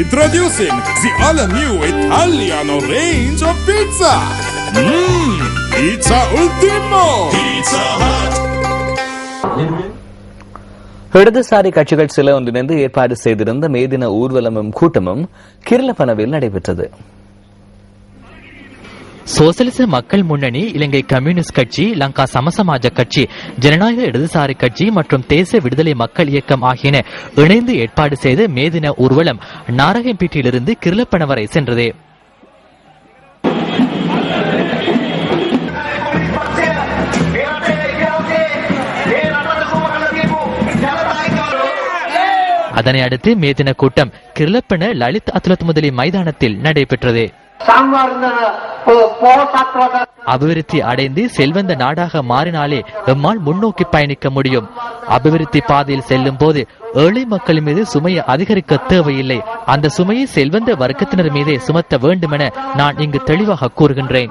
Introducing the all-new Italiano range of pizza. Pizza Ultimo. Pizza Hut. இடதுசாரி கட்சிகள் சில ஒன்றிணைந்து ஏற்பாடு செய்திருந்த மேதின ஊர்வலமும் கூட்டமும் கிர்லப்பனவில் நடைபெற்றது. சோசலிச மக்கள் முன்னணி, இலங்கை கம்யூனிஸ்ட் கட்சி, லங்கா சமசமாஜ கட்சி, ஜனநாயக இடதுசாரி கட்சி மற்றும் தேசிய விடுதலை மக்கள் இயக்கம் ஆகியன இணைந்து ஏற்பாடு செய்த மேதின ஊர்வலம் நாரகம்பீட்டிலிருந்து கிர்லப்பன வரை சென்றது. அதனை அடுத்து மேதின கூட்டம் கிர்லப்பன லலித் அத்லத் முதலி மைதானத்தில் நடைபெற்றது. அபிவிருத்தி அடைந்து செல்வந்த நாடாக மாறினாலே எம்மால் முன்னோக்கி பயணிக்க முடியும். அபிவிருத்தி பாதையில் செல்லும் போது ஏழை மக்கள் மீது சுமையை அதிகரிக்க தேவையில்லை. அந்த சுமையை செல்வந்த வர்க்கத்தினர் மீதே சுமத்த வேண்டும் என நான் இங்கு தெளிவாக கூறுகின்றேன்.